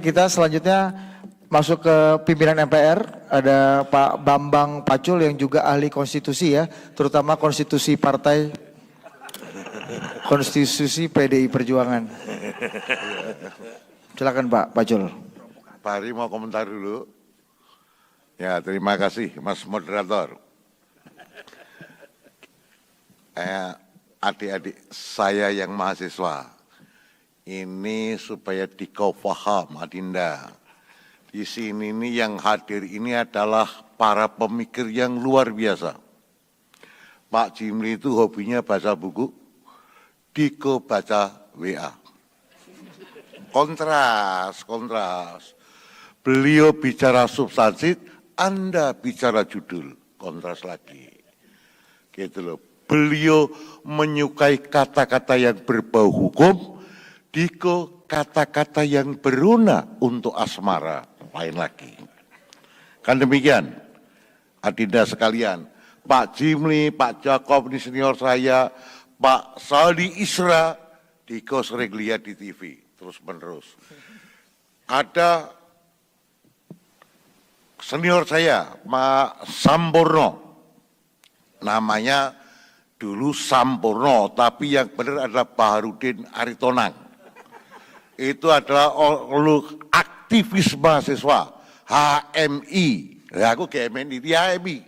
Kita selanjutnya masuk ke pimpinan MPR, ada Pak Bambang Pacul yang juga ahli konstitusi ya, terutama konstitusi partai, konstitusi PDI Perjuangan. Silakan Pak Pacul. Pak Hari mau komentar dulu. Ya, terima kasih Mas Moderator. Adik-adik saya yang mahasiswa, ini supaya dikau paham Adinda. Di sini ini yang hadir ini adalah para pemikir yang luar biasa. Pak Jimli itu hobinya baca buku, Diko baca WA. Kontras. Beliau bicara substansi, Anda bicara judul, kontras lagi. Gitu loh. Beliau menyukai kata-kata yang berbau hukum, Diko kata-kata yang beruna untuk asmara, lain lagi. Kan demikian, Adinda sekalian, Pak Jimli, Pak Jakob, ini senior saya, Pak Saldi Isra, Diko sering lihat di TV, terus menerus. Ada senior saya, Pak Sampurno, namanya dulu Sampurno, tapi yang benar adalah Baharudin Aritonang. Itu adalah aktivis mahasiswa, HMI. Ya, aku GMNI, di HMI.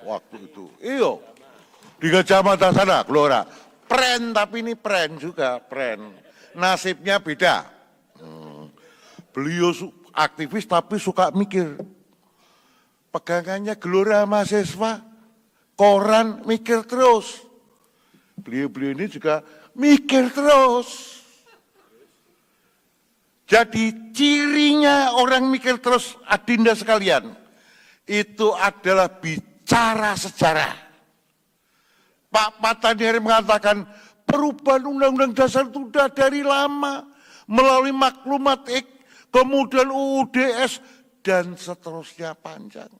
Waktu itu, iyo. Di kecamatan sana, Gelora. Pren, tapi ini pren juga, pren. Nasibnya beda. Beliau aktivis tapi suka mikir. Pegangannya Gelora mahasiswa, koran mikir terus. Beliau ini juga mikir terus. Jadi cirinya orang mikir terus, Adinda sekalian, itu adalah bicara sejarah. Pak Pataniari mengatakan perubahan Undang-Undang Dasar itu sudah dari lama, melalui maklumat kemudian UUDS, dan seterusnya panjang.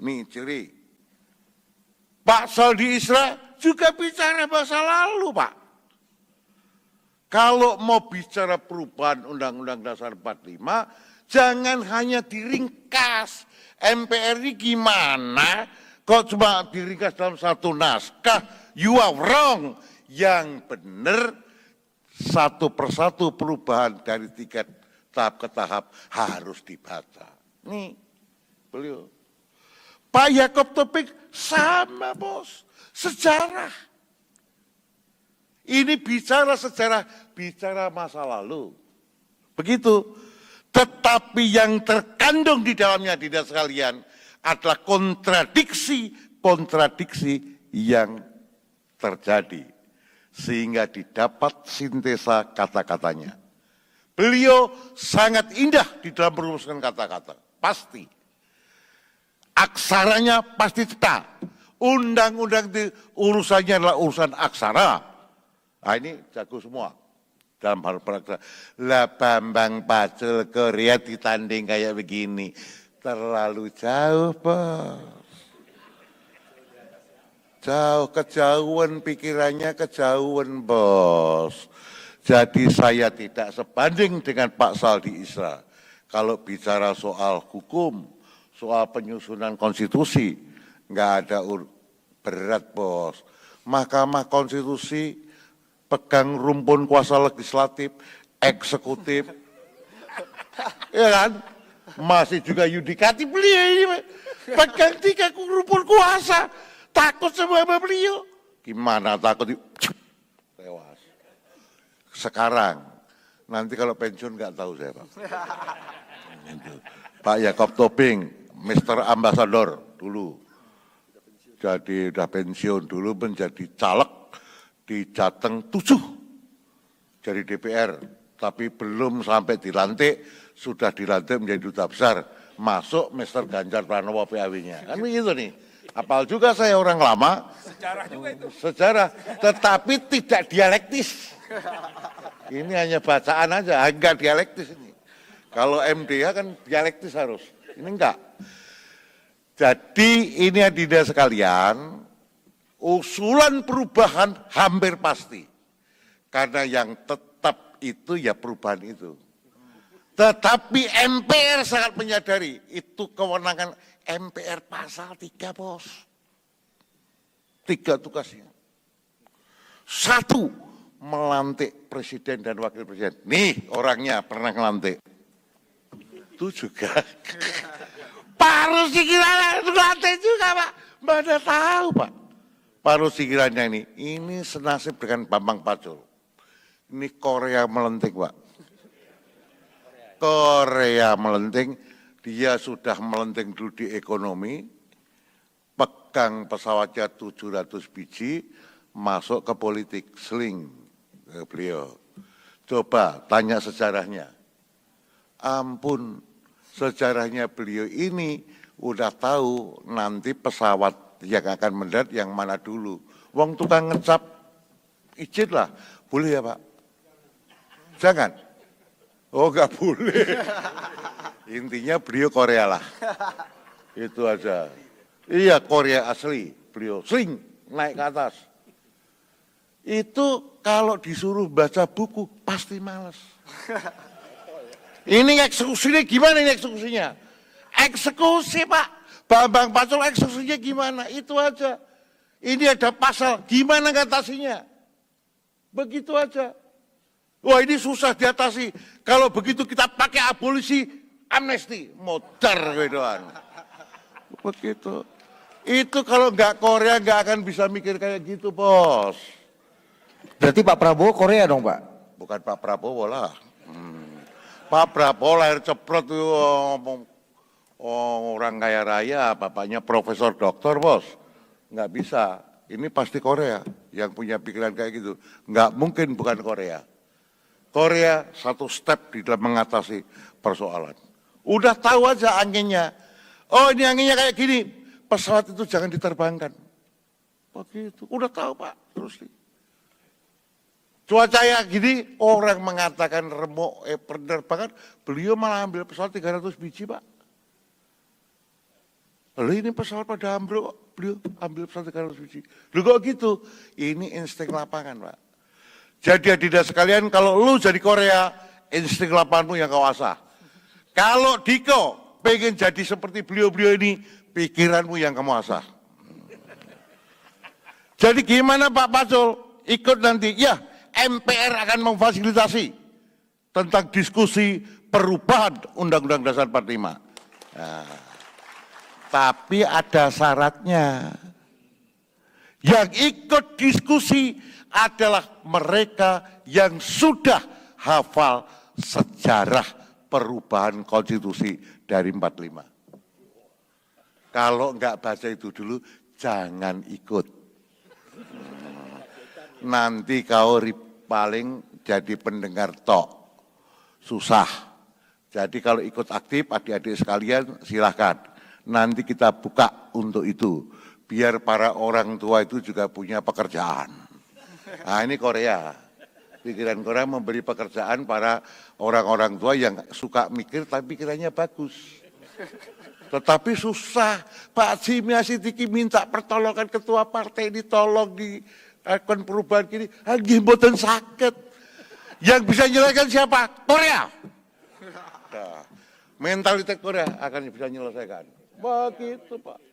Nih ciri. Pak Saldi Isra juga bicara masa lalu, Pak. Kalau mau bicara perubahan Undang-Undang Dasar 45, jangan hanya diringkas. MPR ini gimana? Kok cuma diringkas dalam satu naskah? You are wrong. Yang benar satu persatu perubahan dari tingkat tahap ke tahap harus dibaca. Nih, beliau. Pak Yakob Topik sama bos, sejarah. Ini bicara sejarah, bicara masa lalu. Begitu. Tetapi yang terkandung di dalamnya tidak sekalian adalah kontradiksi yang terjadi. Sehingga didapat sintesa kata-katanya. Beliau sangat indah di dalam merumuskan kata-kata. Pasti. Aksaranya pasti cetak. Undang-undang itu urusannya adalah urusan aksara. Nah ini jago semua. Dalam hal praktek. Lah Bambang Pacul Korea ditanding kayak begini. Terlalu jauh, Bos. Jauh, kejauhan pikirannya, kejauhan, Bos. Jadi saya tidak sebanding dengan Pak Saldi Isra. Kalau bicara soal hukum, soal penyusunan konstitusi, nggak ada berat, Bos. Mahkamah Konstitusi pegang rumpun kuasa legislatif, eksekutif, ya kan? Masih juga yudikatif beliau ini, pegang tiga rumpun kuasa, takut sama beliau. Gimana takut? Tewas. Sekarang, nanti kalau pensiun nggak tahu saya Pak. Pak Yakob Toping, Mr. Ambassador dulu, jadi udah pensiun dulu menjadi caleg di Jateng 7 dari DPR, tapi belum sampai dilantik, sudah dilantik menjadi duta besar, masuk Mr. Ganjar Pranowo PAW-nya. Kan begitu nih. Apal juga saya orang lama. Sejarah juga itu. Sejarah, tetapi tidak dialektis. Ini hanya bacaan aja, enggak dialektis ini. Kalau MDH kan dialektis harus, ini enggak. Jadi ini Adinda sekalian, usulan perubahan hampir pasti. Karena yang tetap itu ya perubahan itu. Tetapi MPR sangat menyadari itu kewenangan MPR pasal 3, bos. 3 tugasnya. 1, melantik presiden dan wakil presiden. Nih orangnya pernah melantik. Itu juga. Pak Rusdi Kirana melantik juga, Pak. Mana tahu, Pak. Pak Rusdi Kirana ini senasib dengan Bambang Pacul. Ini Korea melenting, Pak. Korea melenting, dia sudah melenting dulu di ekonomi, pegang pesawatnya 700 biji, masuk ke politik, seling beliau. Coba tanya sejarahnya. Ampun, sejarahnya beliau ini udah tahu nanti pesawat yang akan mendarat yang mana dulu. Wong tukang ngecap, izin lah, boleh ya Pak? Jangan. Oh nggak boleh. Intinya beliau Korea lah. Itu aja. Iya Korea asli. Beliau sering naik ke atas. Itu kalau disuruh baca buku pasti malas. Ini eksekusinya gimana ini eksekusinya? Eksekusi Pak. Bambang Pacul eksekusinya gimana? Itu aja. Ini ada pasal. Gimana ngatasinya? Begitu aja. Wah ini susah diatasi. Kalau begitu kita pakai abolisi amnesti. Modar gitu-an. Begitu. Itu kalau nggak Korea nggak akan bisa mikir kayak gitu bos. Berarti Pak Prabowo Korea dong Pak? Bukan Pak Prabowo lah. Pak Prabowo lahir ceprot tuh orang kaya raya, bapaknya profesor doktor bos. Nggak bisa. Ini pasti Korea yang punya pikiran kayak gitu. Nggak mungkin bukan Korea. Korea satu step di dalam mengatasi persoalan. Udah tahu aja anginnya. Oh ini anginnya kayak gini. Pesawat itu jangan diterbangkan. Begitu. Udah tahu Pak. Terus cuaca ya gini. Orang mengatakan remuk penerbangan. Beliau malah ambil pesawat 300 biji Pak. Lalu ini pesawat pada ambruk. Beliau ambil pesawat 300 biji. Lalu kok gitu? Ini insting lapangan Pak. Jadi hadirin sekalian, kalau lu jadi Korea, insting lapanganmu yang kau asah. Kalau Diko pengen jadi seperti beliau-beliau ini, pikiranmu yang kamu asah. Jadi gimana Pak Pacul? Ikut nanti, ya MPR akan memfasilitasi tentang diskusi perubahan Undang-Undang Dasar 45. Nah, tapi ada syaratnya. Yang ikut diskusi adalah mereka yang sudah hafal sejarah perubahan konstitusi dari 45. Kalau enggak baca itu dulu, jangan ikut. Nanti kau paling jadi pendengar tok. Susah. Jadi kalau ikut aktif adik-adik sekalian silahkan. Nanti kita buka untuk itu. Biar para orang tua itu juga punya pekerjaan. Nah ini Korea, pikiran Korea memberi pekerjaan para orang-orang tua yang suka mikir tapi pikirannya bagus. Tetapi susah, Pak Jimmy Asidiki minta pertolongan ketua partai ditolong di akun perubahan gini, lagi mboten sakit. Yang bisa menyelesaikan siapa? Korea. Nah, mentalitas Korea akan bisa menyelesaikan. Begitu Pak.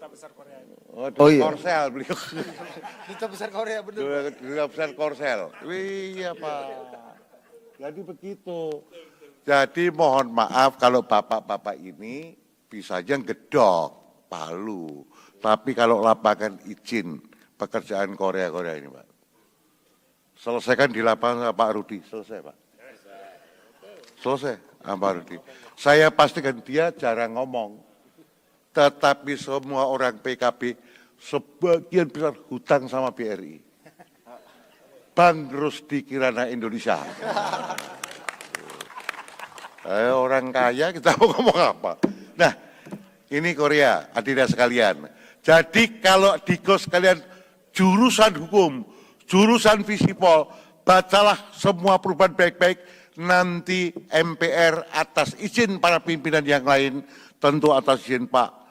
Duta besar Korea. Oh iya. Korsel beliau. Duta besar Korea benar. Duta besar Korsel. Iya Pak. Jadi begitu. Jadi mohon maaf kalau bapak-bapak ini bisa aja gedok Palu. Tapi kalau lapangan izin pekerjaan Korea-Korea ini Pak. Selesaikan di lapangan Pak Rudi. Selesai Pak. Selesai Pak Rudi. Saya pastikan dia jarang ngomong. Tetapi semua orang PKB sebagian besar hutang sama BRI. Bang Rusdi Kirana Indonesia. Orang kaya kita mau ngomong apa? Nah, ini Korea, hadirin sekalian. Jadi kalau Diko sekalian jurusan hukum, jurusan Visipol, bacalah semua perubahan baik-baik. Nanti MPR atas izin para pimpinan yang lain, tentu atas izin Pak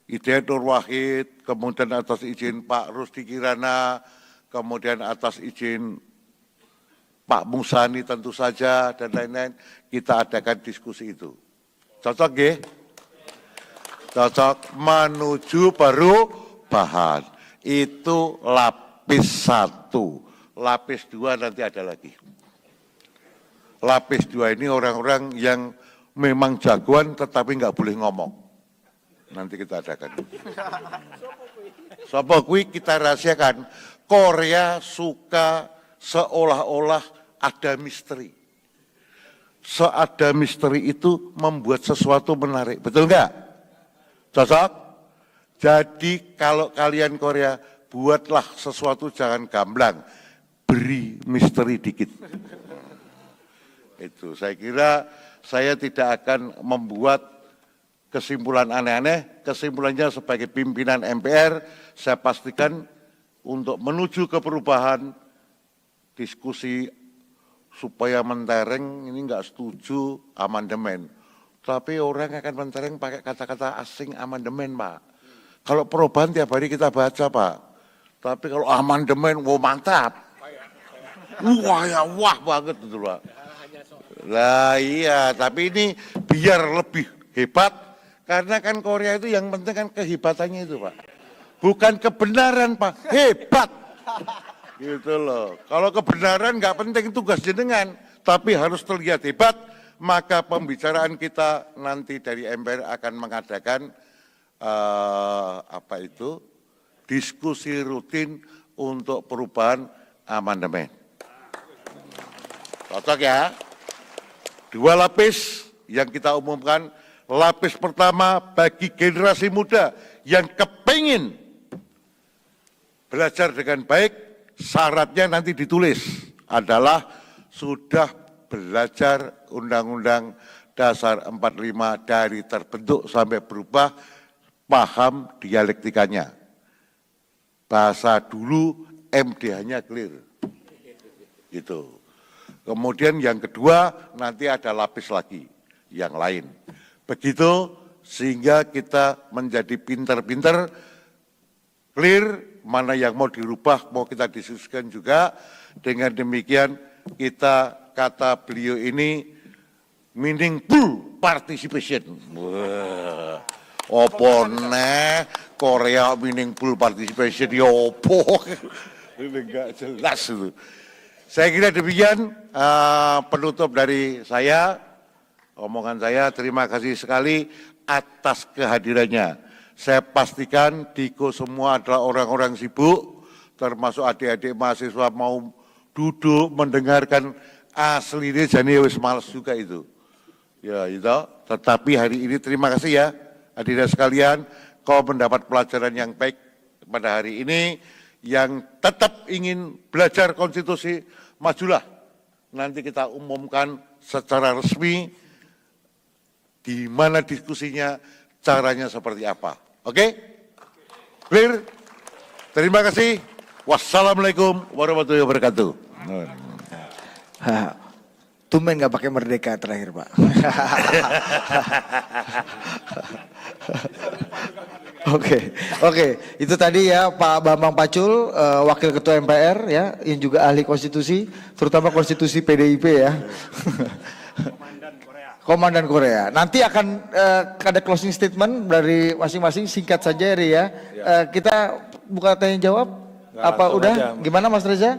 Hidayat Nur Wahid, kemudian atas izin Pak Rusdi Kirana, kemudian atas izin Pak Musani tentu saja, dan lain-lain, kita adakan diskusi itu. Cocok ya? Cocok menuju perubahan. Itu lapis 1. Lapis 2 nanti ada lagi. Lapis 2 ini orang-orang yang memang jagoan tetapi nggak boleh ngomong. Nanti kita adakan. Sopo kuwi kita rahasiakan. Korea suka seolah-olah ada misteri. Seada misteri itu membuat sesuatu menarik. Betul nggak? Cocok? Jadi kalau kalian Korea, buatlah sesuatu jangan gamblang. Beri misteri dikit. Itu saya kira saya tidak akan membuat kesimpulan aneh-aneh. Kesimpulannya sebagai pimpinan MPR, saya pastikan untuk menuju ke perubahan, diskusi supaya mentereng ini nggak setuju amandemen. Tapi orang akan mentereng pakai kata-kata asing amandemen, Pak. Kalau perubahan tiap hari kita baca, Pak. Tapi kalau amandemen, wow mantap. Wah ya wah banget itu, Pak. Lah iya, tapi ini biar lebih hebat. Karena kan Korea itu yang penting kan kehebatannya itu, Pak. Bukan kebenaran, Pak. Hebat. Gitu loh. Kalau kebenaran nggak penting tugas jenengan, tapi harus terlihat hebat, maka pembicaraan kita nanti dari MPR akan mengadakan diskusi rutin untuk perubahan amandemen. Cocok ya? 2 lapis yang kita umumkan. Lapis pertama bagi generasi muda yang kepingin belajar dengan baik, syaratnya nanti ditulis adalah sudah belajar Undang-Undang Dasar 45 dari terbentuk sampai berubah, paham dialektikanya. Bahasa dulu MDH-nya clear. Gitu. Kemudian yang kedua nanti ada lapis lagi yang lain. Begitu sehingga kita menjadi pinter-pinter, clear, mana yang mau dirubah, mau kita diskusikan juga. Dengan demikian kita, kata beliau ini, meaningful participation. Wah, opo neh Korea meaningful participation, ya opo. Ini enggak jelas itu. Saya kira demikian penutup dari saya, omongan saya. Terima kasih sekali atas kehadirannya. Saya pastikan Diko semua adalah orang-orang sibuk, termasuk adik-adik mahasiswa mau duduk mendengarkan asli ini, jadi wis males juga itu. Ya itu, tetapi hari ini terima kasih ya hadirin sekalian, kau mendapat pelajaran yang baik pada hari ini. Yang tetap ingin belajar konstitusi, majulah. Nanti kita umumkan secara resmi di mana diskusinya, caranya seperti apa. Oke? Clear? Terima kasih. Wassalamualaikum warahmatullahi wabarakatuh. Tumben nggak pakai merdeka terakhir, Pak. Oke. Itu tadi ya Pak Bambang Pacul, Wakil Ketua MPR ya, yang juga ahli konstitusi, terutama konstitusi PDIP ya. Komandan Korea. Nanti akan ada closing statement dari masing-masing, singkat saja Ri ya. Kita buka tanya jawab. Apa udah? Aja. Gimana Mas Reza?